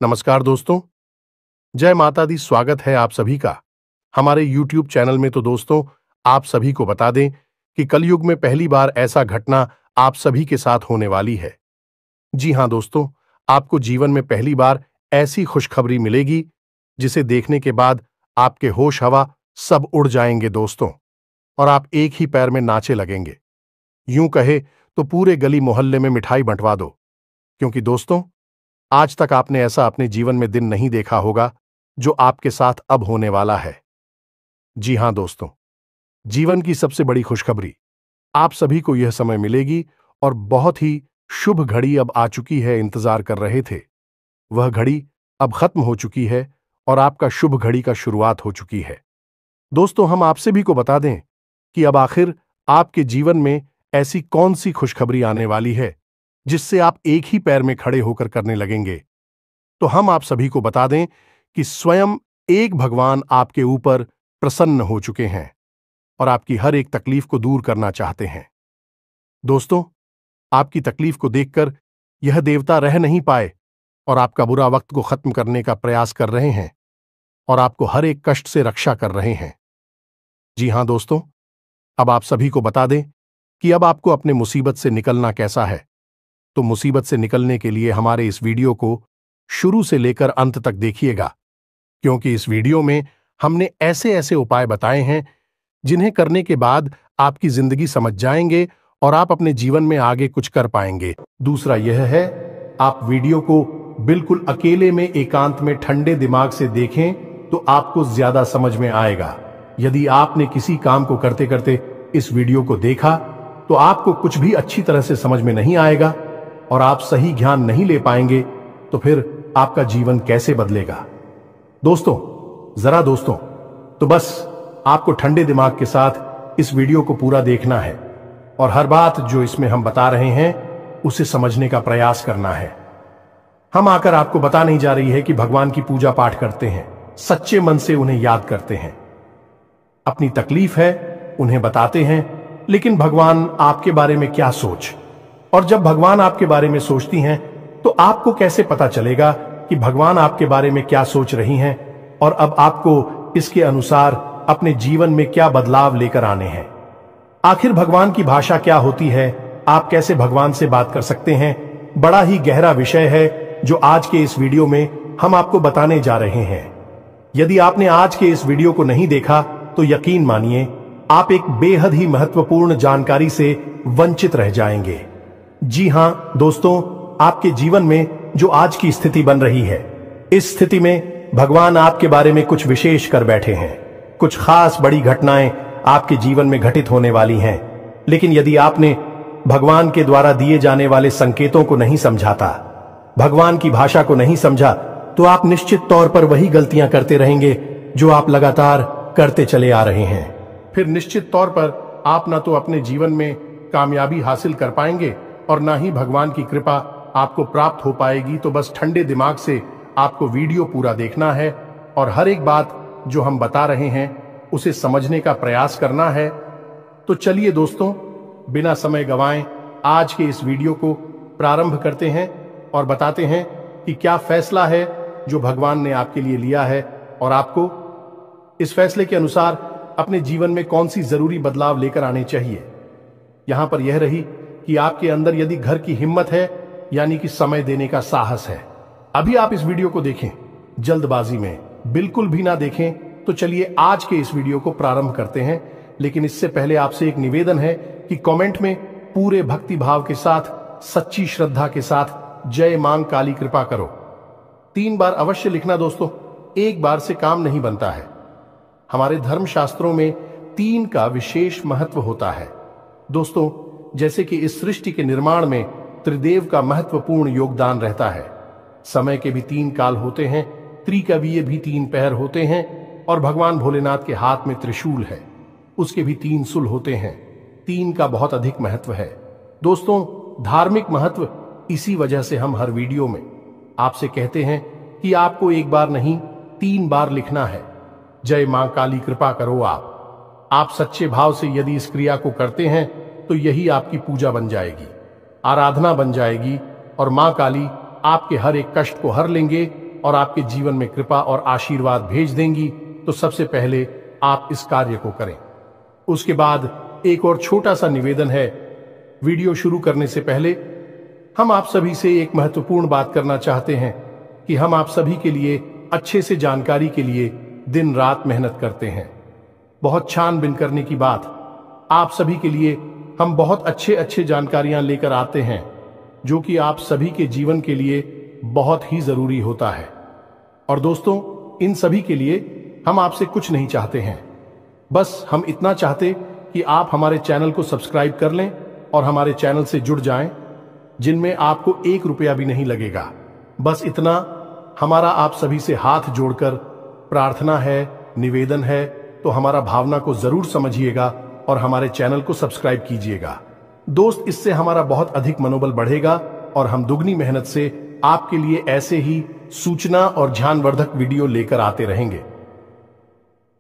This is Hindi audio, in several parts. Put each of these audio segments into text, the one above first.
नमस्कार दोस्तों। जय माता दी। स्वागत है आप सभी का हमारे YouTube चैनल में। तो दोस्तों, आप सभी को बता दें कि कलयुग में पहली बार ऐसा घटना आप सभी के साथ होने वाली है। जी हां दोस्तों, आपको जीवन में पहली बार ऐसी खुशखबरी मिलेगी जिसे देखने के बाद आपके होश हवा सब उड़ जाएंगे दोस्तों, और आप एक ही पैर में नाचे लगेंगे। यूं कहे तो पूरे गली मोहल्ले में मिठाई बंटवा दो, क्योंकि दोस्तों, आज तक आपने ऐसा अपने जीवन में दिन नहीं देखा होगा जो आपके साथ अब होने वाला है। जी हां दोस्तों, जीवन की सबसे बड़ी खुशखबरी आप सभी को यह समय मिलेगी, और बहुत ही शुभ घड़ी अब आ चुकी है। इंतजार कर रहे थे, वह घड़ी अब खत्म हो चुकी है और आपका शुभ घड़ी का शुरुआत हो चुकी है। दोस्तों, हम आप सभी को बता दें कि अब आखिर आपके जीवन में ऐसी कौन सी खुशखबरी आने वाली है जिससे आप एक ही पैर में खड़े होकर करने लगेंगे। तो हम आप सभी को बता दें कि स्वयं एक भगवान आपके ऊपर प्रसन्न हो चुके हैं और आपकी हर एक तकलीफ को दूर करना चाहते हैं। दोस्तों, आपकी तकलीफ को देखकर यह देवता रह नहीं पाए और आपका बुरा वक्त को खत्म करने का प्रयास कर रहे हैं और आपको हर एक कष्ट से रक्षा कर रहे हैं। जी हां दोस्तों, अब आप सभी को बता दें कि अब आपको अपने मुसीबत से निकलना कैसा है। तो मुसीबत से निकलने के लिए हमारे इस वीडियो को शुरू से लेकर अंत तक देखिएगा, क्योंकि इस वीडियो में हमने ऐसे ऐसे उपाय बताए हैं जिन्हें करने के बाद आपकी जिंदगी समझ जाएंगे और आप अपने जीवन में आगे कुछ कर पाएंगे। दूसरा यह है, आप वीडियो को बिल्कुल अकेले में एकांत में ठंडे दिमाग से देखें तो आपको ज्यादा समझ में आएगा। यदि आपने किसी काम को करते करते इस वीडियो को देखा तो आपको कुछ भी अच्छी तरह से समझ में नहीं आएगा और आप सही ज्ञान नहीं ले पाएंगे, तो फिर आपका जीवन कैसे बदलेगा। दोस्तों, तो बस आपको ठंडे दिमाग के साथ इस वीडियो को पूरा देखना है और हर बात जो इसमें हम बता रहे हैं उसे समझने का प्रयास करना है। हम आकर आपको बता नहीं जा रही है कि भगवान की पूजा पाठ करते हैं, सच्चे मन से उन्हें याद करते हैं, अपनी तकलीफ है उन्हें बताते हैं, लेकिन भगवान आपके बारे में क्या सोच, और जब भगवान आपके बारे में सोचती हैं तो आपको कैसे पता चलेगा कि भगवान आपके बारे में क्या सोच रही हैं और अब आपको इसके अनुसार अपने जीवन में क्या बदलाव लेकर आने हैं। आखिर भगवान की भाषा क्या होती है, आप कैसे भगवान से बात कर सकते हैं, बड़ा ही गहरा विषय है जो आज के इस वीडियो में हम आपको बताने जा रहे हैं। यदि आपने आज के इस वीडियो को नहीं देखा तो यकीन मानिए आप एक बेहद ही महत्वपूर्ण जानकारी से वंचित रह जाएंगे। जी हां दोस्तों, आपके जीवन में जो आज की स्थिति बन रही है, इस स्थिति में भगवान आपके बारे में कुछ विशेष कर बैठे हैं। कुछ खास बड़ी घटनाएं आपके जीवन में घटित होने वाली हैं, लेकिन यदि आपने भगवान के द्वारा दिए जाने वाले संकेतों को नहीं समझा था, भगवान की भाषा को नहीं समझा, तो आप निश्चित तौर पर वही गलतियां करते रहेंगे जो आप लगातार करते चले आ रहे हैं। फिर निश्चित तौर पर आप ना तो अपने जीवन में कामयाबी हासिल कर पाएंगे और ना ही भगवान की कृपा आपको प्राप्त हो पाएगी। तो बस ठंडे दिमाग से आपको वीडियो पूरा देखना है और हर एक बात जो हम बता रहे हैं उसे समझने का प्रयास करना है। तो चलिए दोस्तों, बिना समय गंवाएं आज के इस वीडियो को प्रारंभ करते हैं और बताते हैं कि क्या फैसला है जो भगवान ने आपके लिए लिया है और आपको इस फैसले के अनुसार अपने जीवन में कौन सी जरूरी बदलाव लेकर आने चाहिए। यहां पर यह रही कि आपके अंदर यदि घर की हिम्मत है, यानी कि समय देने का साहस है। अभी आप इस वीडियो को देखें, जल्दबाजी में बिल्कुल भी ना देखें। तो चलिए आज के इस वीडियो को प्रारंभ करते हैं, लेकिन इससे पहले आपसे एक निवेदन है कि कमेंट में पूरे भक्ति भाव के साथ, सच्ची श्रद्धा के साथ जय मां काली कृपा करो 3 बार अवश्य लिखना दोस्तों। एक बार से काम नहीं बनता है। हमारे धर्म शास्त्रों में 3 का विशेष महत्व होता है दोस्तों। जैसे कि इस सृष्टि के निर्माण में त्रिदेव का महत्वपूर्ण योगदान रहता है। समय के भी 3 काल होते हैं, त्रिकवीय भी 3 पहर होते हैं, और भगवान भोलेनाथ के हाथ में त्रिशूल है, उसके भी 3 सुल होते हैं। 3 का बहुत अधिक महत्व है दोस्तों। धार्मिक महत्व, इसी वजह से हम हर वीडियो में आपसे कहते हैं कि आपको एक बार नहीं 3 बार लिखना है, जय मां काली कृपा करो। आप सच्चे भाव से यदि इस क्रिया को करते हैं तो यही आपकी पूजा बन जाएगी, आराधना बन जाएगी, और मां काली आपके हर एक कष्ट को हर लेंगे और आपके जीवन में कृपा और आशीर्वाद भेज देंगी, तो सबसे पहले आप इस कार्य को करें। उसके बाद एक और छोटा सा निवेदन है। वीडियो शुरू करने से पहले हम आप सभी से एक महत्वपूर्ण बात करना चाहते हैं कि हम आप सभी के लिए अच्छे से जानकारी के लिए दिन रात मेहनत करते हैं। बहुत छानबीन करने की बात, आप सभी के लिए हम बहुत अच्छे जानकारियां लेकर आते हैं, जो कि आप सभी के जीवन के लिए बहुत ही जरूरी होता है। और दोस्तों, इन सभी के लिए हम आपसे कुछ नहीं चाहते हैं, बस हम इतना चाहते कि आप हमारे चैनल को सब्सक्राइब कर लें और हमारे चैनल से जुड़ जाएं, जिनमें आपको 1 रुपया भी नहीं लगेगा। बस इतना हमारा आप सभी से हाथ जोड़कर प्रार्थना है, निवेदन है, तो हमारा भावना को जरूर समझिएगा और हमारे चैनल को सब्सक्राइब कीजिएगा। दोस्त, इससे हमारा बहुत अधिक मनोबल बढ़ेगा और हम दुगनी मेहनत से आपके लिए ऐसे ही सूचना और ज्ञानवर्धक वीडियो लेकर आते रहेंगे।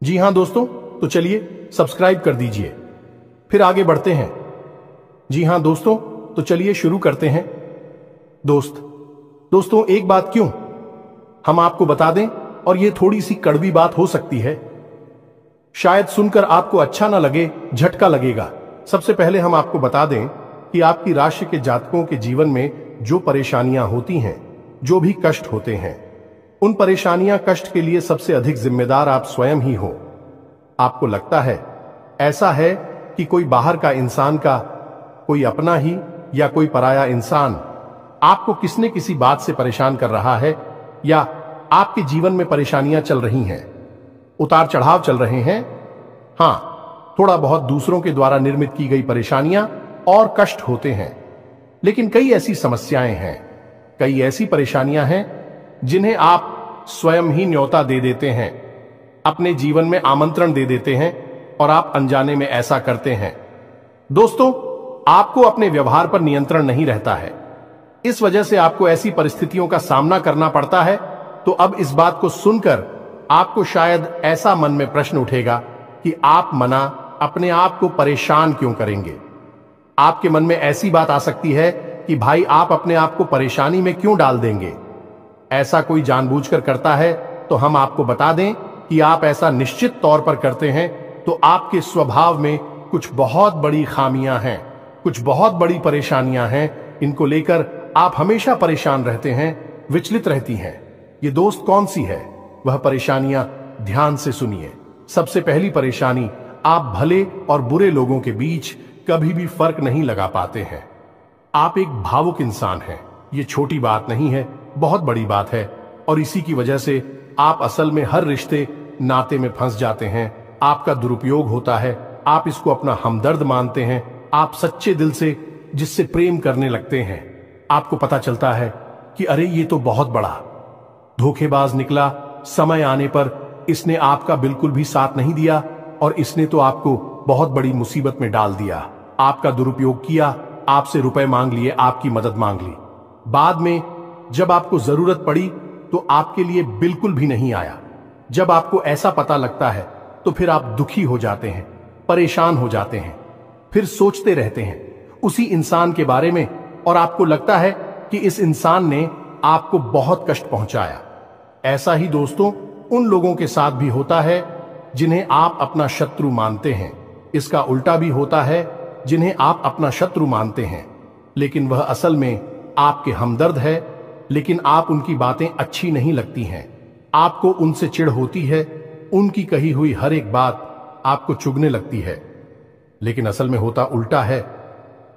जी हां दोस्तों, तो चलिए सब्सक्राइब कर दीजिए, फिर आगे बढ़ते हैं। जी हां दोस्तों, तो चलिए शुरू करते हैं। दोस्तों, एक बात क्यों हम आपको बता दें, और ये थोड़ी सी कड़वी बात हो सकती है, शायद सुनकर आपको अच्छा ना लगे, झटका लगेगा। सबसे पहले हम आपको बता दें कि आपकी राशि के जातकों के जीवन में जो परेशानियां होती हैं, जो भी कष्ट होते हैं, उन परेशानियां कष्ट के लिए सबसे अधिक जिम्मेदार आप स्वयं ही हो। आपको लगता है ऐसा है कि कोई बाहर का इंसान का, कोई अपना ही या कोई पराया इंसान आपको किसी न किसी बात से परेशान कर रहा है, या आपके जीवन में परेशानियां चल रही हैं, उतार चढ़ाव चल रहे हैं। हां, थोड़ा बहुत दूसरों के द्वारा निर्मित की गई परेशानियां और कष्ट होते हैं, लेकिन कई ऐसी समस्याएं हैं, कई ऐसी परेशानियां हैं जिन्हें आप स्वयं ही न्योता दे देते हैं, अपने जीवन में आमंत्रण दे देते हैं, और आप अनजाने में ऐसा करते हैं। दोस्तों, आपको अपने व्यवहार पर नियंत्रण नहीं रहता है, इस वजह से आपको ऐसी परिस्थितियों का सामना करना पड़ता है। तो अब इस बात को सुनकर आपको शायद ऐसा मन में प्रश्न उठेगा कि आप मना अपने आप को परेशान क्यों करेंगे। आपके मन में ऐसी बात आ सकती है कि भाई, आप अपने आप को परेशानी में क्यों डाल देंगे। ऐसा कोई जानबूझकर करता है तो हम आपको बता दें कि आप ऐसा निश्चित तौर पर करते हैं, तो आपके स्वभाव में कुछ बहुत बड़ी खामियां हैं, कुछ बहुत बड़ी परेशानियां हैं। इनको लेकर आप हमेशा परेशान रहते हैं, विचलित रहती हैं। ये दोस्त कौन सी है वह परेशानियां, ध्यान से सुनिए। सबसे पहली परेशानी, आप भले और बुरे लोगों के बीच कभी भी फर्क नहीं लगा पाते हैं। आप एक भावुक इंसान हैं, ये छोटी बात नहीं है, बहुत बड़ी बात है, और इसी की वजह से आप असल में हर रिश्ते नाते में फंस जाते हैं। आपका दुरुपयोग होता है, आप इसको अपना हमदर्द मानते हैं, आप सच्चे दिल से जिससे प्रेम करने लगते हैं। आपको पता चलता है कि अरे ये तो बहुत बड़ा धोखेबाज निकला, समय आने पर इसने आपका बिल्कुल भी साथ नहीं दिया और इसने तो आपको बहुत बड़ी मुसीबत में डाल दिया। आपका दुरुपयोग किया, आपसे रुपए मांग लिए, आपकी मदद मांग ली, बाद में जब आपको जरूरत पड़ी तो आपके लिए बिल्कुल भी नहीं आया। जब आपको ऐसा पता लगता है तो फिर आप दुखी हो जाते हैं, परेशान हो जाते हैं, फिर सोचते रहते हैं उसी इंसान के बारे में, और आपको लगता है कि इस इंसान ने आपको बहुत कष्ट पहुंचाया। ऐसा ही दोस्तों उन लोगों के साथ भी होता है जिन्हें आप अपना शत्रु मानते हैं। इसका उल्टा भी होता है, जिन्हें आप अपना शत्रु मानते हैं लेकिन वह असल में आपके हमदर्द है, लेकिन आप उनकी बातें अच्छी नहीं लगती हैं, आपको उनसे चिढ़ होती है, उनकी कही हुई हर एक बात आपको चुभने लगती है, लेकिन असल में होता उल्टा है।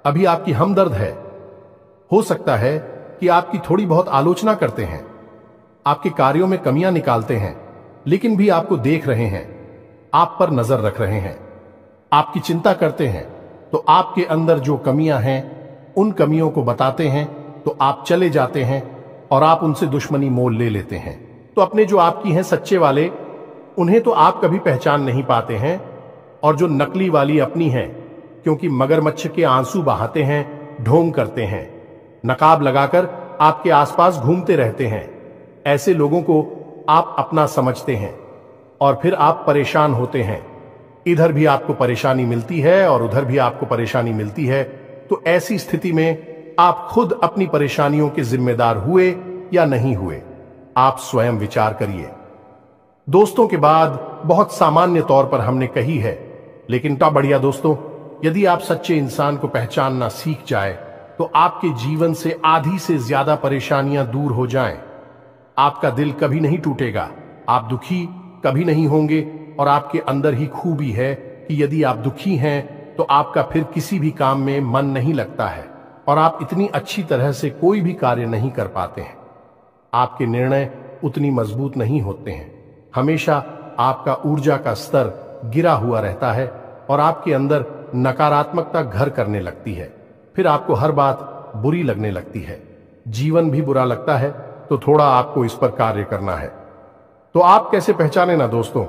अभी आपकी हमदर्द है, हो सकता है कि आपकी थोड़ी बहुत आलोचना करते हैं, आपके कार्यों में कमियां निकालते हैं, लेकिन भी आपको देख रहे हैं, आप पर नजर रख रहे हैं, आपकी चिंता करते हैं, तो आपके अंदर जो कमियां हैं उन कमियों को बताते हैं, तो आप चले जाते हैं और आप उनसे दुश्मनी मोल ले लेते हैं। तो अपने जो आपकी हैं सच्चे वाले, उन्हें तो आप कभी पहचान नहीं पाते हैं, और जो नकली वाली अपनी हैं, क्योंकि मगरमच्छ के आंसू बहाते हैं, ढोंग करते हैं, नकाब लगाकर आपके आसपास घूमते रहते हैं, ऐसे लोगों को आप अपना समझते हैं और फिर आप परेशान होते हैं। इधर भी आपको परेशानी मिलती है और उधर भी आपको परेशानी मिलती है। तो ऐसी स्थिति में आप खुद अपनी परेशानियों के जिम्मेदार हुए या नहीं हुए, आप स्वयं विचार करिए। दोस्तों के बाद बहुत सामान्य तौर पर हमने कही है, लेकिन ता बढ़िया दोस्तों, यदि आप सच्चे इंसान को पहचानना सीख जाए तो आपके जीवन से आधी से ज्यादा परेशानियां दूर हो जाएं। आपका दिल कभी नहीं टूटेगा, आप दुखी कभी नहीं होंगे, और आपके अंदर ही खूबी है कि यदि आप दुखी हैं तो आपका फिर किसी भी काम में मन नहीं लगता है और आप इतनी अच्छी तरह से कोई भी कार्य नहीं कर पाते हैं। आपके निर्णय उतनी मजबूत नहीं होते हैं, हमेशा आपका ऊर्जा का स्तर गिरा हुआ रहता है और आपके अंदर नकारात्मकता घर करने लगती है। फिर आपको हर बात बुरी लगने लगती है, जीवन भी बुरा लगता है, तो थोड़ा आपको इस पर कार्य करना है। तो आप कैसे पहचाने ना दोस्तों,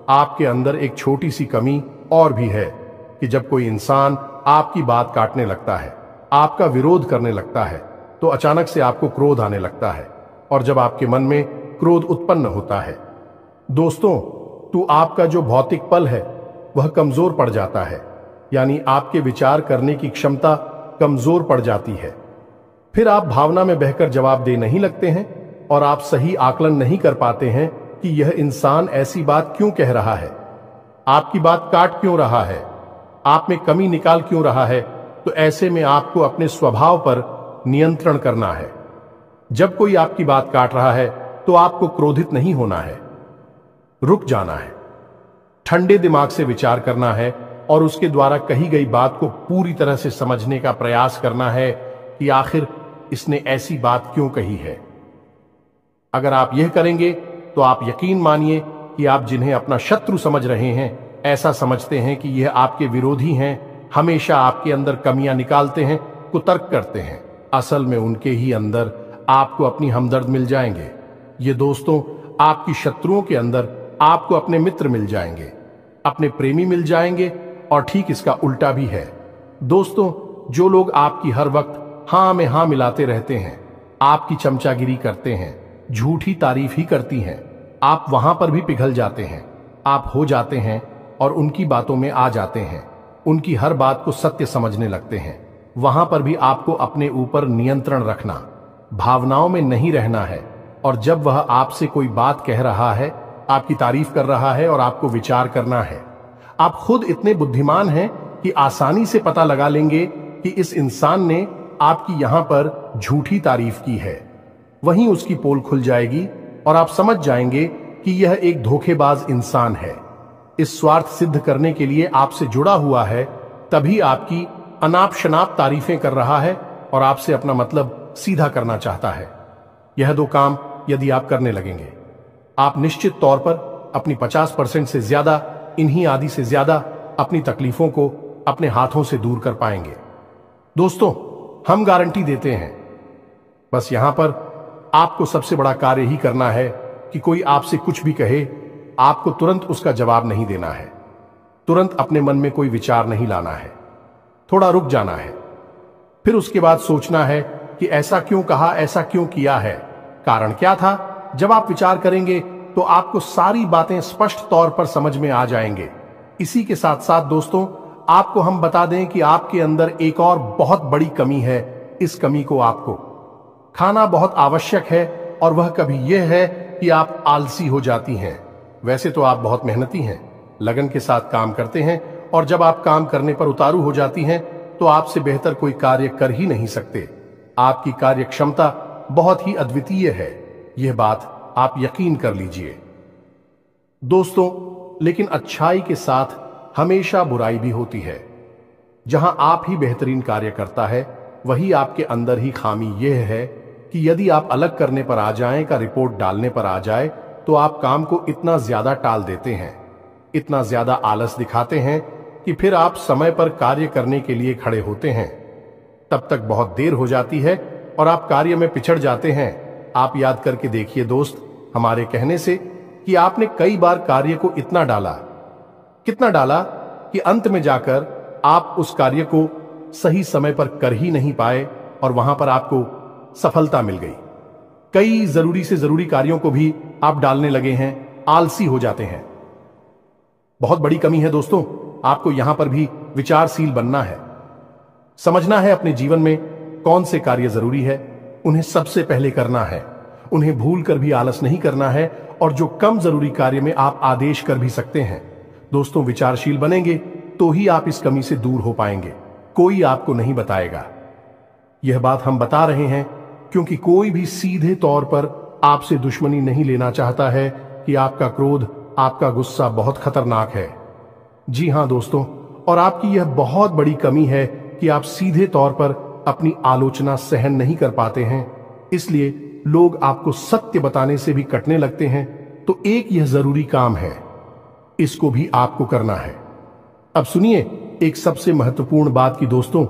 आपके अंदर एक छोटी सी कमी और भी है कि जब कोई इंसान आपकी बात काटने लगता है, आपका विरोध करने लगता है, तो अचानक से आपको क्रोध आने लगता है, और जब आपके मन में क्रोध उत्पन्न होता है दोस्तों, तो आपका जो भौतिक पल है वह कमजोर पड़ जाता है, यानी आपके विचार करने की क्षमता कमजोर पड़ जाती है। फिर आप भावना में बहकर जवाब दे नहीं लगते हैं और आप सही आकलन नहीं कर पाते हैं कि यह इंसान ऐसी बात क्यों कह रहा है, आपकी बात काट क्यों रहा है, आप में कमी निकाल क्यों रहा है। तो ऐसे में आपको अपने स्वभाव पर नियंत्रण करना है। जब कोई आपकी बात काट रहा है तो आपको क्रोधित नहीं होना है, रुक जाना है, ठंडे दिमाग से विचार करना है और उसके द्वारा कही गई बात को पूरी तरह से समझने का प्रयास करना है कि आखिर इसने ऐसी बात क्यों कही है। अगर आप यह करेंगे तो आप यकीन मानिए कि आप जिन्हें अपना शत्रु समझ रहे हैं, ऐसा समझते हैं कि यह आपके विरोधी हैं, हमेशा आपके अंदर कमियां निकालते हैं, कुतर्क करते हैं, असल में उनके ही अंदर आपको अपनी हमदर्द मिल जाएंगे। ये दोस्तों, आपकी शत्रुओं के अंदर आपको अपने मित्र मिल जाएंगे, अपने प्रेमी मिल जाएंगे, और ठीक इसका उल्टा भी है। दोस्तों, जो लोग आपकी हर वक्त हां में हां मिलाते रहते हैं, आपकी चमचागिरी करते हैं, झूठी तारीफ ही करती हैं, आप वहां पर भी पिघल जाते हैं, आप हो जाते हैं और उनकी बातों में आ जाते हैं, उनकी हर बात को सत्य समझने लगते हैं। वहां पर भी आपको अपने ऊपर नियंत्रण रखना, भावनाओं में नहीं रहना है, और जब वह आपसे कोई बात कह रहा है, आपकी तारीफ कर रहा है, और आपको विचार करना है। आप खुद इतने बुद्धिमान हैं कि आसानी से पता लगा लेंगे कि इस इंसान ने आपकी यहां पर झूठी तारीफ की है। वहीं उसकी पोल खुल जाएगी और आप समझ जाएंगे कि यह एक धोखेबाज इंसान है, इस स्वार्थ सिद्ध करने के लिए आपसे जुड़ा हुआ है, तभी आपकी अनाप शनाप तारीफें कर रहा है और आपसे अपना मतलब सीधा करना चाहता है। यह दो काम यदि आप करने लगेंगे, आप निश्चित तौर पर अपनी 50% से ज्यादा, इन्हीं आदि से ज्यादा अपनी तकलीफों को अपने हाथों से दूर कर पाएंगे। दोस्तों, हम गारंटी देते हैं, बस यहां पर आपको सबसे बड़ा कार्य ही करना है कि कोई आपसे कुछ भी कहे, आपको तुरंत उसका जवाब नहीं देना है, तुरंत अपने मन में कोई विचार नहीं लाना है, थोड़ा रुक जाना है, फिर उसके बाद सोचना है कि ऐसा क्यों कहा, ऐसा क्यों किया है, कारण क्या था। जब आप विचार करेंगे तो आपको सारी बातें स्पष्ट तौर पर समझ में आ जाएंगे। इसी के साथ साथ दोस्तों, आपको हम बता दें कि आपके अंदर एक और बहुत बड़ी कमी है। इस कमी को आपको खाना बहुत आवश्यक है, और वह कभी यह है कि आप आलसी हो जाती हैं। वैसे तो आप बहुत मेहनती हैं, लगन के साथ काम करते हैं, और जब आप काम करने पर उतारू हो जाती हैं तो आपसे बेहतर कोई कार्य कर ही नहीं सकते। आपकी कार्य क्षमता बहुत ही अद्वितीय है, यह बात आप यकीन कर लीजिए दोस्तों। लेकिन अच्छाई के साथ हमेशा बुराई भी होती है। जहां आप ही बेहतरीन कार्य करता है, वही आपके अंदर ही खामी यह है कि यदि आप अलग करने पर आ जाएं, का रिपोर्ट डालने पर आ जाए, तो आप काम को इतना ज्यादा टाल देते हैं, इतना ज्यादा आलस दिखाते हैं कि फिर आप समय पर कार्य करने के लिए खड़े होते हैं, तब तक बहुत देर हो जाती है और आप कार्य में पिछड़ जाते हैं। आप याद करके देखिए दोस्त, हमारे कहने से कि आपने कई बार कार्य को इतना डाला, कितना डाला कि अंत में जाकर आप उस कार्य को सही समय पर कर ही नहीं पाए और वहां पर आपको सफलता मिल गई। कई जरूरी से जरूरी कार्यों को भी आप डालने लगे हैं, आलसी हो जाते हैं। बहुत बड़ी कमी है दोस्तों, आपको यहां पर भी विचारशील बनना है, समझना है अपने जीवन में कौन से कार्य जरूरी है, उन्हें सबसे पहले करना है, उन्हें भूल कर भी आलस नहीं करना है, और जो कम जरूरी कार्य में आप आदेश कर भी सकते हैं। दोस्तों, विचारशील बनेंगे तो ही आप इस कमी से दूर हो पाएंगे, कोई आपको नहीं बताएगा। यह बात हम बता रहे हैं क्योंकि कोई भी सीधे तौर पर आपसे दुश्मनी नहीं लेना चाहता है कि आपका क्रोध, आपका गुस्सा बहुत खतरनाक है। जी हां दोस्तों, और आपकी यह बहुत बड़ी कमी है कि आप सीधे तौर पर अपनी आलोचना सहन नहीं कर पाते हैं, इसलिए लोग आपको सत्य बताने से भी कटने लगते हैं। तो एक यह जरूरी काम है, इसको भी आपको करना है। अब सुनिए एक सबसे महत्वपूर्ण बात की दोस्तों,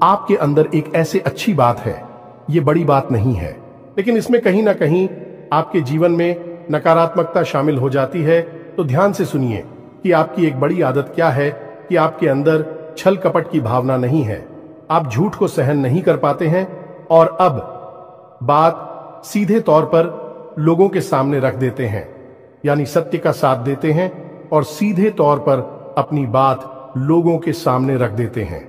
आपके अंदर एक ऐसे अच्छी बात है, यह बड़ी बात नहीं है, लेकिन इसमें कहीं ना कहीं आपके जीवन में नकारात्मकता शामिल हो जाती है। तो ध्यान से सुनिए कि आपकी एक बड़ी आदत क्या है कि आपके अंदर छल कपट की भावना नहीं है, आप झूठ को सहन नहीं कर पाते हैं, और अब बात सीधे तौर पर लोगों के सामने रख देते हैं, यानी सत्य का साथ देते हैं और सीधे तौर पर अपनी बात लोगों के सामने रख देते हैं।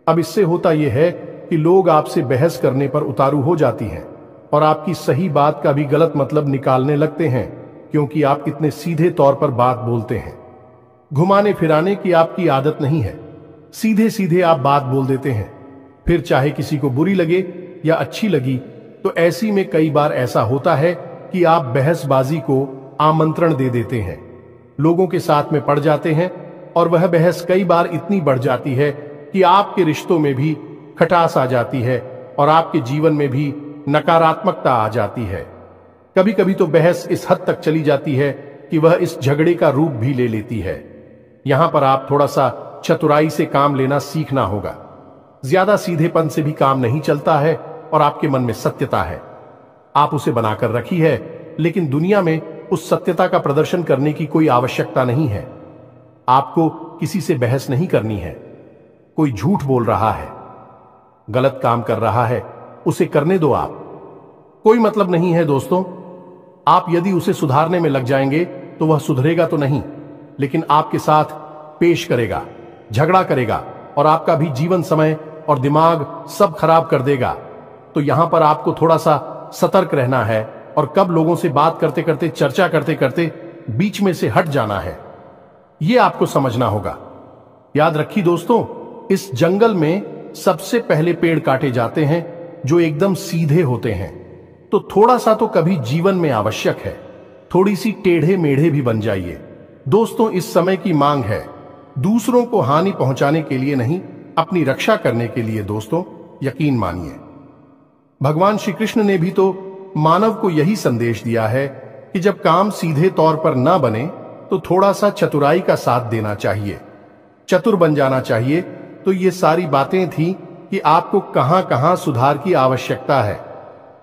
अब इससे होता यह है कि लोग आपसे बहस करने पर उतारू हो जाती हैं और आपकी सही बात का भी गलत मतलब निकालने लगते हैं, क्योंकि आप इतने सीधे तौर पर बात बोलते हैं। घुमाने फिराने की आपकी आदत नहीं है, सीधे सीधे आप बात बोल देते हैं, फिर चाहे किसी को बुरी लगे या अच्छी लगी। तो ऐसी में कई बार ऐसा होता है कि आप बहसबाजी को आमंत्रण दे देते हैं, लोगों के साथ में पड़ जाते हैं, और वह बहस कई बार इतनी बढ़ जाती है कि आपके रिश्तों में भी खटास आ जाती है और आपके जीवन में भी नकारात्मकता आ जाती है। कभी कभी तो बहस इस हद तक चली जाती है कि वह इस झगड़े का रूप भी ले लेती है। यहां पर आप थोड़ा सा चतुराई से काम लेना सीखना होगा। ज्यादा सीधेपन से भी काम नहीं चलता है, और आपके मन में सत्यता है, आप उसे बनाकर रखी है, लेकिन दुनिया में उस सत्यता का प्रदर्शन करने की कोई आवश्यकता नहीं है। आपको किसी से बहस नहीं करनी है। कोई झूठ बोल रहा है, गलत काम कर रहा है, उसे करने दो आप, कोई मतलब नहीं है दोस्तों। आप यदि उसे सुधारने में लग जाएंगे तो वह सुधरेगा तो नहीं, लेकिन आपके साथ पेश करेगा, झगड़ा करेगा, और आपका भी जीवन समय और दिमाग सब खराब कर देगा। तो यहां पर आपको थोड़ा सा सतर्क रहना है, और कब लोगों से बात करते करते, चर्चा करते करते बीच में से हट जाना है, यह आपको समझना होगा। याद रखिए दोस्तों, इस जंगल में सबसे पहले पेड़ काटे जाते हैं जो एकदम सीधे होते हैं। तो थोड़ा सा तो कभी जीवन में आवश्यक है, थोड़ी सी टेढ़े मेढ़े भी बन जाइए। दोस्तों, इस समय की मांग है दूसरों को हानि पहुंचाने के लिए नहीं, अपनी रक्षा करने के लिए। दोस्तों, यकीन मानिए, भगवान श्री कृष्ण ने भी तो मानव को यही संदेश दिया है कि जब काम सीधे तौर पर ना बने तो थोड़ा सा चतुराई का साथ देना चाहिए, चतुर बन जाना चाहिए। तो ये सारी बातें थी कि आपको कहां कहां सुधार की आवश्यकता है।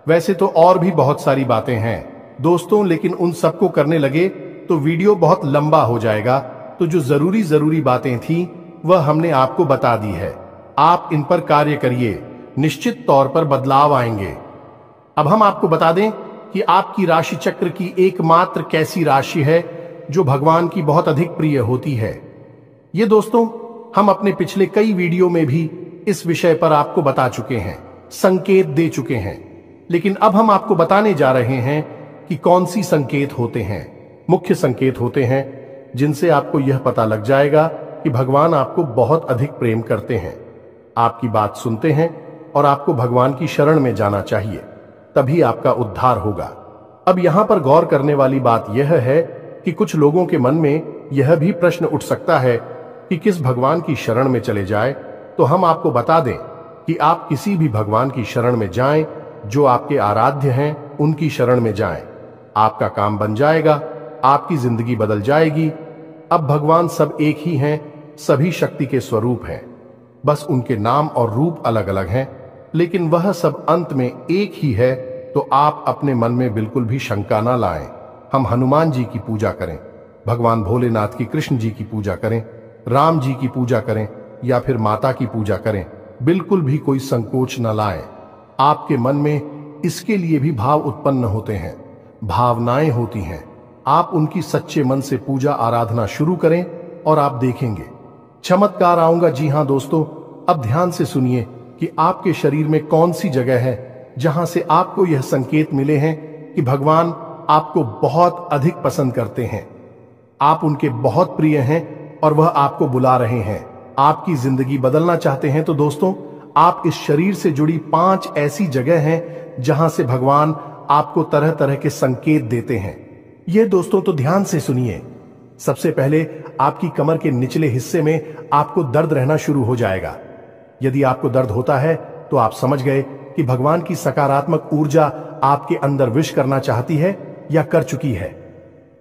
वैसे तो और भी बहुत सारी बातें हैं दोस्तों, लेकिन उन सबको करने लगे तो वीडियो बहुत लंबा हो जाएगा। तो जो जरूरी बातें थी वह हमने आपको बता दी है। आप इन पर कार्य करिए, निश्चित तौर पर बदलाव आएंगे। अब हम आपको बता दें कि आपकी राशि चक्र की एकमात्र कैसी राशि है जो भगवान की बहुत अधिक प्रिय होती है। ये दोस्तों, हम अपने पिछले कई वीडियो में भी इस विषय पर आपको बता चुके हैं, संकेत दे चुके हैं, लेकिन अब हम आपको बताने जा रहे हैं कि कौन सी संकेत होते हैं, मुख्य संकेत होते हैं, जिनसे आपको यह पता लग जाएगा कि भगवान आपको बहुत अधिक प्रेम करते हैं, आपकी बात सुनते हैं, और आपको भगवान की शरण में जाना चाहिए, तभी आपका उद्धार होगा। अब यहां पर गौर करने वाली बात यह है कि कुछ लोगों के मन में यह भी प्रश्न उठ सकता है कि किस भगवान की शरण में चले जाए। तो हम आपको बता दें कि आप किसी भी भगवान की शरण में जाएं, जो आपके आराध्य हैं, उनकी शरण में जाएं। आपका काम बन जाएगा, आपकी जिंदगी बदल जाएगी। अब भगवान सब एक ही हैं, सभी शक्ति के स्वरूप हैं, बस उनके नाम और रूप अलग अलग हैं, लेकिन वह सब अंत में एक ही है। तो आप अपने मन में बिल्कुल भी शंका ना लाएं। हम हनुमान जी की पूजा करें, भगवान भोलेनाथ की, कृष्ण जी की पूजा करें, राम जी की पूजा करें, या फिर माता की पूजा करें, बिल्कुल भी कोई संकोच न लाएं। आपके मन में इसके लिए भी भाव उत्पन्न होते हैं, भावनाएं होती हैं। आप उनकी सच्चे मन से पूजा आराधना शुरू करें और आप देखेंगे चमत्कार आऊंगा। जी हां दोस्तों, अब ध्यान से सुनिए कि आपके शरीर में कौन सी जगह है जहां से आपको यह संकेत मिले हैं कि भगवान आपको बहुत अधिक पसंद करते हैं, आप उनके बहुत प्रिय हैं और वह आपको बुला रहे हैं। आपकी जिंदगी बदलना चाहते हैं तो दोस्तों, आप इस शरीर से जुड़ी 5 ऐसी जगह हैं जहां से भगवान आपको तरह तरह के संकेत देते हैं। ये दोस्तों तो ध्यान से सुनिए। सबसे पहले आपकी कमर के निचले हिस्से में आपको दर्द रहना शुरू हो जाएगा। यदि आपको दर्द होता है तो आप समझ गए कि भगवान की सकारात्मक ऊर्जा आपके अंदर विश करना चाहती है या कर चुकी है।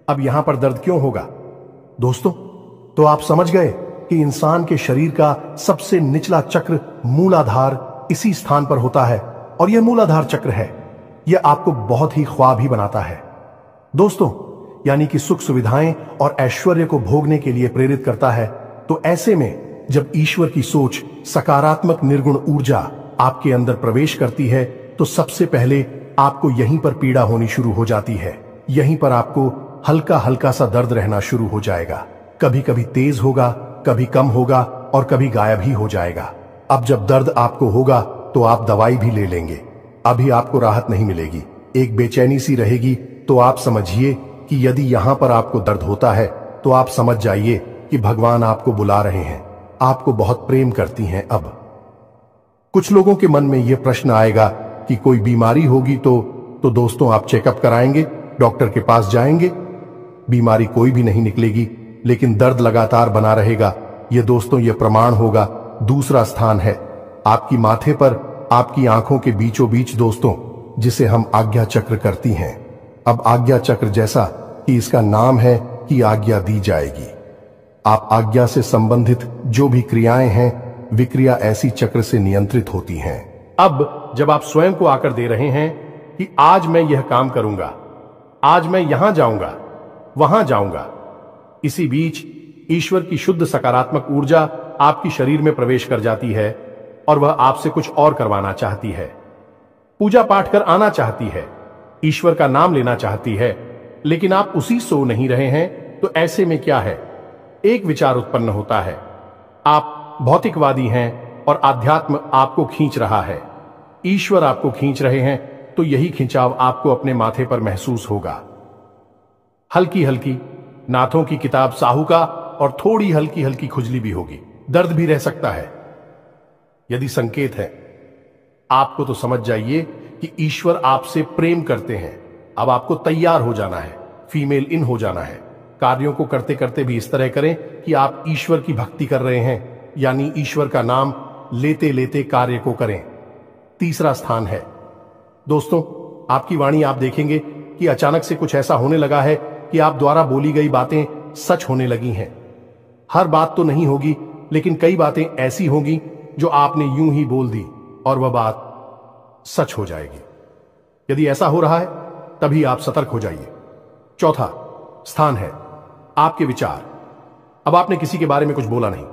अब यहां पर दर्द क्यों होगा दोस्तों? तो आप समझ गए कि इंसान के शरीर का सबसे निचला चक्र मूलाधार इसी स्थान पर होता है और यह मूलाधार चक्र है, यह आपको बहुत ही ख्वाब ही बनाता है दोस्तों, यानी कि सुख सुविधाएं और ऐश्वर्य को भोगने के लिए प्रेरित करता है। तो ऐसे में जब ईश्वर की सोच, सकारात्मक निर्गुण ऊर्जा आपके अंदर प्रवेश करती है तो सबसे पहले आपको यहीं पर पीड़ा होनी शुरू हो जाती है। यहीं पर आपको हल्का हल्का सा दर्द रहना शुरू हो जाएगा। कभी कभी तेज होगा, कभी कम होगा और कभी गायब ही हो जाएगा। अब जब दर्द आपको होगा तो आप दवाई भी ले लेंगे, अभी आपको राहत नहीं मिलेगी, एक बेचैनी सी रहेगी। तो आप समझिए कि यदि यहां पर आपको दर्द होता है तो आप समझ जाइए कि भगवान आपको बुला रहे हैं, आपको बहुत प्रेम करती हैं। अब कुछ लोगों के मन में यह प्रश्न आएगा कि कोई बीमारी होगी तो दोस्तों आप चेकअप कराएंगे, डॉक्टर के पास जाएंगे। बीमारी कोई भी नहीं निकलेगी, लेकिन दर्द लगातार बना रहेगा। यह दोस्तों यह प्रमाण होगा। दूसरा स्थान है आपकी माथे पर, आपकी आंखों के बीचों बीच दोस्तों, जिसे हम आज्ञा चक्र करती हैं। अब आज्ञा चक्र जैसा कि इसका नाम है कि आज्ञा दी जाएगी। आप आज्ञा से संबंधित जो भी क्रियाएं हैं, विक्रिया ऐसी चक्र से नियंत्रित होती हैं। अब जब आप स्वयं को आकर दे रहे हैं कि आज मैं यह काम करूंगा, आज मैं यहां जाऊंगा, वहां जाऊंगा, इसी बीच ईश्वर की शुद्ध सकारात्मक ऊर्जा आपकी शरीर में प्रवेश कर जाती है और वह आपसे कुछ और करवाना चाहती है। पूजा पाठ कर आना चाहती है, ईश्वर का नाम लेना चाहती है, लेकिन आप उसी सो नहीं रहे हैं। तो ऐसे में क्या है, एक विचार उत्पन्न होता है। आप भौतिकवादी हैं और आध्यात्म आपको खींच रहा है, ईश्वर आपको खींच रहे हैं। तो यही खिंचाव आपको अपने माथे पर महसूस होगा। हल्की हल्की नाथों की किताब साहू का और थोड़ी हल्की हल्की खुजली भी होगी, दर्द भी रह सकता है। यदि संकेत है आपको तो समझ जाइए कि ईश्वर आपसे प्रेम करते हैं। अब आपको तैयार हो जाना है, फीमेल इन हो जाना है। कार्यों को करते करते भी इस तरह करें कि आप ईश्वर की भक्ति कर रहे हैं, यानी ईश्वर का नाम लेते लेते कार्य को करें। तीसरा स्थान है दोस्तों आपकी वाणी। आप देखेंगे कि अचानक से कुछ ऐसा होने लगा है कि आप द्वारा बोली गई बातें सच होने लगी हैं। हर बात तो नहीं होगी, लेकिन कई बातें ऐसी होंगी जो आपने यूं ही बोल दी और वह बात सच हो जाएगी। यदि ऐसा हो रहा है तभी आप सतर्क हो जाइए। चौथा स्थान है आपके विचार। अब आपने किसी के बारे में कुछ बोला नहीं,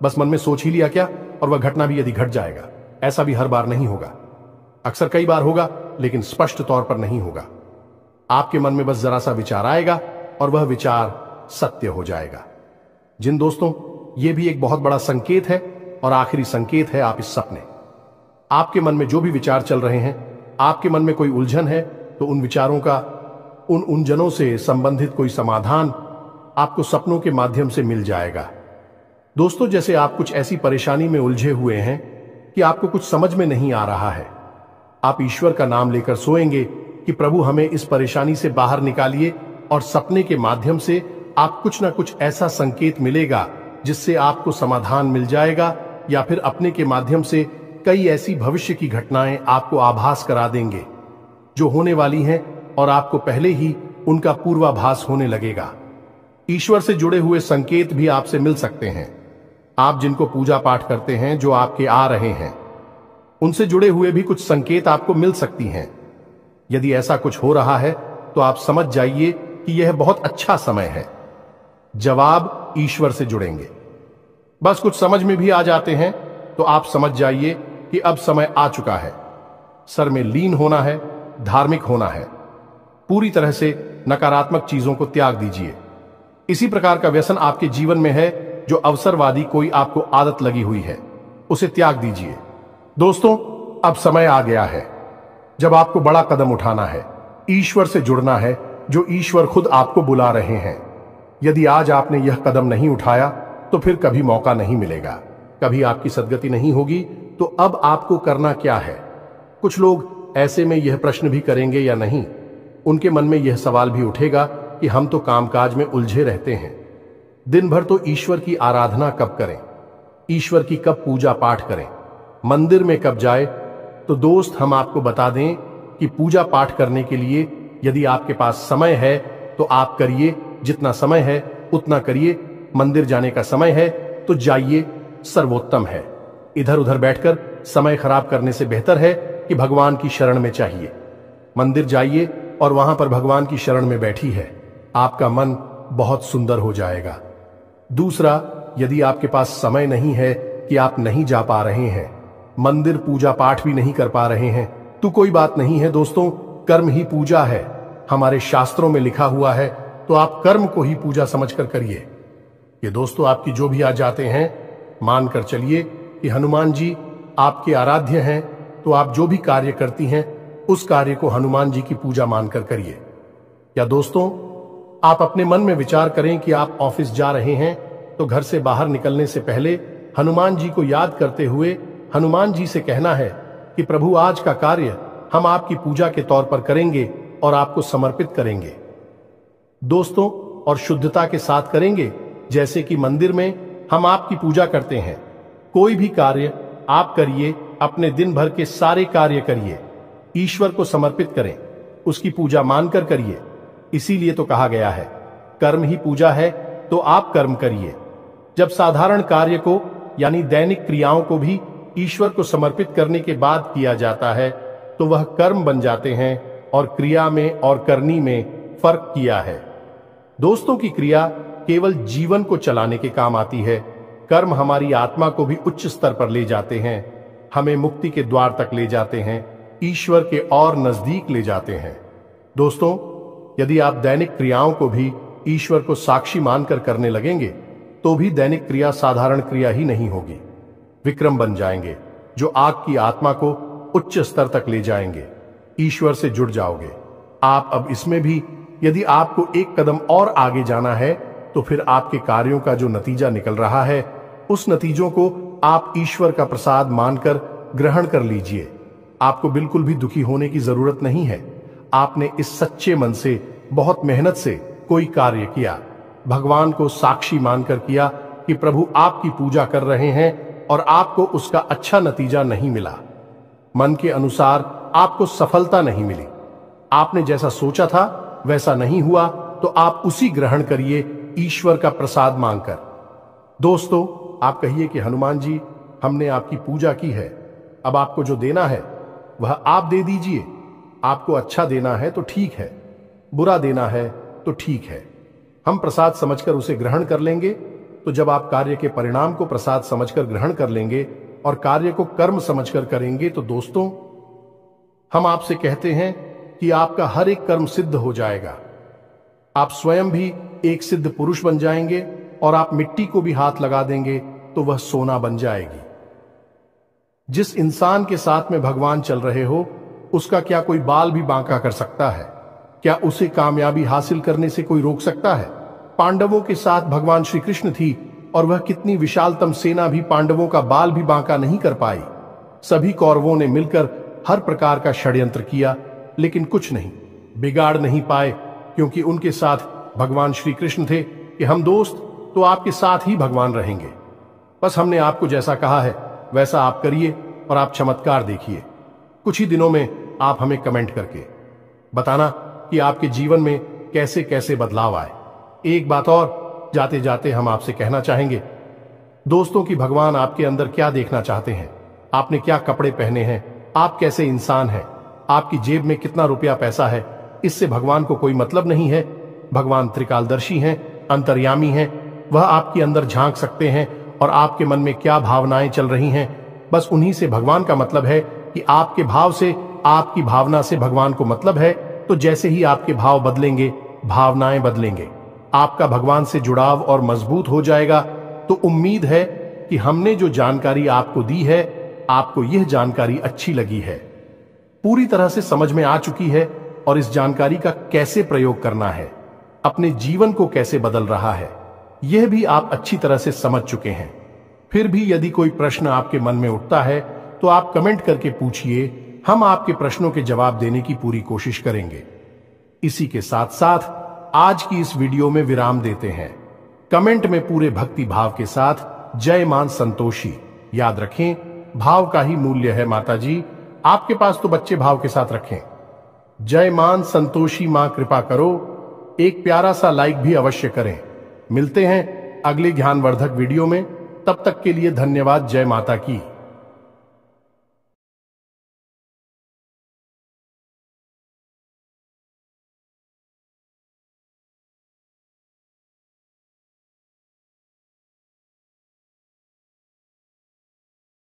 बस मन में सोच ही लिया क्या, और वह घटना भी यदि घट जाएगा। ऐसा भी हर बार नहीं होगा, अक्सर कई बार होगा, लेकिन स्पष्ट तौर पर नहीं होगा। आपके मन में बस जरा सा विचार आएगा और वह विचार सत्य हो जाएगा। जिन दोस्तों, यह भी एक बहुत बड़ा संकेत है और आखिरी संकेत है आप इस सपने। आपके मन में जो भी विचार चल रहे हैं, आपके मन में कोई उलझन है, तो उन विचारों का, उन उलझनों से संबंधित कोई समाधान आपको सपनों के माध्यम से मिल जाएगा। दोस्तों, जैसे आप कुछ ऐसी परेशानी में उलझे हुए हैं कि आपको कुछ समझ में नहीं आ रहा है, आप ईश्वर का नाम लेकर सोएंगे कि प्रभु हमें इस परेशानी से बाहर निकालिए, और सपने के माध्यम से आप कुछ ना कुछ ऐसा संकेत मिलेगा जिससे आपको समाधान मिल जाएगा, या फिर अपने के माध्यम से कई ऐसी भविष्य की घटनाएं आपको आभास करा देंगे जो होने वाली हैं, और आपको पहले ही उनका पूर्वाभास होने लगेगा। ईश्वर से जुड़े हुए संकेत भी आपसे मिल सकते हैं। आप जिनको पूजा पाठ करते हैं, जो आपके आ रहे हैं, उनसे जुड़े हुए भी कुछ संकेत आपको मिल सकती हैं। यदि ऐसा कुछ हो रहा है तो आप समझ जाइए कि यह बहुत अच्छा समय है। जवाब ईश्वर से जुड़ेंगे। बस कुछ समझ में भी आ जाते हैं तो आप समझ जाइए कि अब समय आ चुका है। सर में लीन होना है, धार्मिक होना है। पूरी तरह से नकारात्मक चीजों को त्याग दीजिए। इसी प्रकार का व्यसन आपके जीवन में है जो अवसरवादी कोई आपको आदत लगी हुई है, उसे त्याग दीजिए। दोस्तों, अब समय आ गया है जब आपको बड़ा कदम उठाना है। ईश्वर से जुड़ना है, जो ईश्वर खुद आपको बुला रहे हैं। यदि आज आपने यह कदम नहीं उठाया तो फिर कभी मौका नहीं मिलेगा, कभी आपकी सद्गति नहीं होगी। तो अब आपको करना क्या है? कुछ लोग ऐसे में यह प्रश्न भी करेंगे या नहीं, उनके मन में यह सवाल भी उठेगा कि हम तो कामकाज में उलझे रहते हैं, दिन भर तो ईश्वर की आराधना कब करें, ईश्वर की कब पूजा पाठ करें, मंदिर में कब जाए। तो दोस्त, हम आपको बता दें कि पूजा पाठ करने के लिए यदि आपके पास समय है तो आप करिए, जितना समय है उतना करिए। मंदिर जाने का समय है तो जाइए, सर्वोत्तम है। इधर उधर बैठकर समय खराब करने से बेहतर है कि भगवान की शरण में चाहिए। मंदिर जाइए और वहां पर भगवान की शरण में बैठी है, आपका मन बहुत सुंदर हो जाएगा। दूसरा, यदि आपके पास समय नहीं है कि आप नहीं जा पा रहे हैं, मंदिर पूजा पाठ भी नहीं कर पा रहे हैं, तो कोई बात नहीं है दोस्तों, कर्म ही पूजा है। हमारे शास्त्रों में लिखा हुआ है, तो आप कर्म को ही पूजा समझकर करिए। ये दोस्तों, आपकी जो भी आ जाते हैं, मानकर चलिए कि हनुमान जी आपके आराध्य हैं, तो आप जो भी कार्य करती हैं उस कार्य को हनुमान जी की पूजा मानकर करिए। या दोस्तों, आप अपने मन में विचार करें कि आप ऑफिस जा रहे हैं, तो घर से बाहर निकलने से पहले हनुमान जी को याद करते हुए हनुमान जी से कहना है कि प्रभु, आज का कार्य हम आपकी पूजा के तौर पर करेंगे और आपको समर्पित करेंगे दोस्तों, और शुद्धता के साथ करेंगे, जैसे कि मंदिर में हम आपकी पूजा करते हैं। कोई भी कार्य आप करिए, अपने दिन भर के सारे कार्य करिए, ईश्वर को समर्पित करें, उसकी पूजा मानकर करिए। इसीलिए तो कहा गया है, कर्म ही पूजा है, तो आप कर्म करिए। जब साधारण कार्य को यानी दैनिक क्रियाओं को भी ईश्वर को समर्पित करने के बाद किया जाता है, तो वह कर्म बन जाते हैं, और क्रिया में और करनी में फर्क किया है दोस्तों। की क्रिया केवल जीवन को चलाने के काम आती है, कर्म हमारी आत्मा को भी उच्च स्तर पर ले जाते हैं, हमें मुक्ति के द्वार तक ले जाते हैं, ईश्वर के और नजदीक ले जाते हैं। दोस्तों, यदि आप दैनिक क्रियाओं को भी ईश्वर को साक्षी मानकर करने लगेंगे, तो भी दैनिक क्रिया साधारण क्रिया ही नहीं होगी, विक्रम बन जाएंगे, जो आग की आत्मा को उच्च स्तर तक ले जाएंगे। ईश्वर से जुड़ जाओगे आप। अब इसमें भी यदि आपको एक कदम और आगे जाना है, तो फिर आपके कार्यों का जो नतीजा निकल रहा है, उस नतीजों को आप ईश्वर का प्रसाद मानकर ग्रहण कर लीजिए। आपको बिल्कुल भी दुखी होने की जरूरत नहीं है। आपने इस सच्चे मन से, बहुत मेहनत से कोई कार्य किया, भगवान को साक्षी मानकर किया कि प्रभु आपकी पूजा कर रहे हैं, और आपको उसका अच्छा नतीजा नहीं मिला, मन के अनुसार आपको सफलता नहीं मिली, आपने जैसा सोचा था वैसा नहीं हुआ, तो आप उसी ग्रहण करिए ईश्वर का प्रसाद मांगकर। दोस्तों, आप कहिए कि हनुमान जी, हमने आपकी पूजा की है, अब आपको जो देना है वह आप दे दीजिए। आपको अच्छा देना है तो ठीक है, बुरा देना है तो ठीक है, हम प्रसाद समझकर उसे ग्रहण कर लेंगे। तो जब आप कार्य के परिणाम को प्रसाद समझकर ग्रहण कर लेंगे और कार्य को कर्म समझकर करेंगे, तो दोस्तों, हम आपसे कहते हैं कि आपका हर एक कर्म सिद्ध हो जाएगा। आप स्वयं भी एक सिद्ध पुरुष बन जाएंगे, और आप मिट्टी को भी हाथ लगा देंगे तो वह सोना बन जाएगी। जिस इंसान के साथ में भगवान चल रहे हो, उसका क्या कोई बाल भी बांका कर सकता है? क्या उसे कामयाबी हासिल करने से कोई रोक सकता है? पांडवों के साथ भगवान श्री कृष्ण थी, और वह कितनी विशालतम सेना भी पांडवों का बाल भी बांका नहीं कर पाई। सभी कौरवों ने मिलकर हर प्रकार का षड्यंत्र किया, लेकिन कुछ नहीं बिगाड़ नहीं पाए, क्योंकि उनके साथ भगवान श्री कृष्ण थे कि हम दोस्त तो आपके साथ ही भगवान रहेंगे। बस हमने आपको जैसा कहा है वैसा आप करिए, और आप चमत्कार देखिए। कुछ ही दिनों में आप हमें कमेंट करके बताना कि आपके जीवन में कैसे कैसे बदलाव आए। एक बात और जाते जाते हम आपसे कहना चाहेंगे दोस्तों, कि भगवान आपके अंदर क्या देखना चाहते हैं, आपने क्या कपड़े पहने हैं, आप कैसे इंसान हैं, आपकी जेब में कितना रुपया पैसा है, इससे भगवान को कोई मतलब नहीं है। भगवान त्रिकालदर्शी हैं, अंतर्यामी हैं, वह आपके अंदर झांक सकते हैं, और आपके मन में क्या भावनाएं चल रही हैं, बस उन्हीं से भगवान का मतलब है। कि आपके भाव से, आपकी भावना से भगवान को मतलब है। तो जैसे ही आपके भाव बदलेंगे, भावनाएं बदलेंगे, आपका भगवान से जुड़ाव और मजबूत हो जाएगा। तो उम्मीद है कि हमने जो जानकारी आपको दी है, आपको यह जानकारी अच्छी लगी है, पूरी तरह से समझ में आ चुकी है। और इस जानकारी का कैसे प्रयोग करना है, अपने जीवन को कैसे बदल रहा है, यह भी आप अच्छी तरह से समझ चुके हैं। फिर भी यदि कोई प्रश्न आपके मन में उठता है तो आप कमेंट करके पूछिए, हम आपके प्रश्नों के जवाब देने की पूरी कोशिश करेंगे। इसी के साथ साथ आज की इस वीडियो में विराम देते हैं। कमेंट में पूरे भक्ति भाव के साथ जय मां संतोषी याद रखें, भाव का ही मूल्य है माता जी, आपके पास तो बच्चे भाव के साथ रखें। जय मां संतोषी मां कृपा करो, एक प्यारा सा लाइक भी अवश्य करें। मिलते हैं अगले ज्ञानवर्धक वीडियो में, तब तक के लिए धन्यवाद। जय माता की।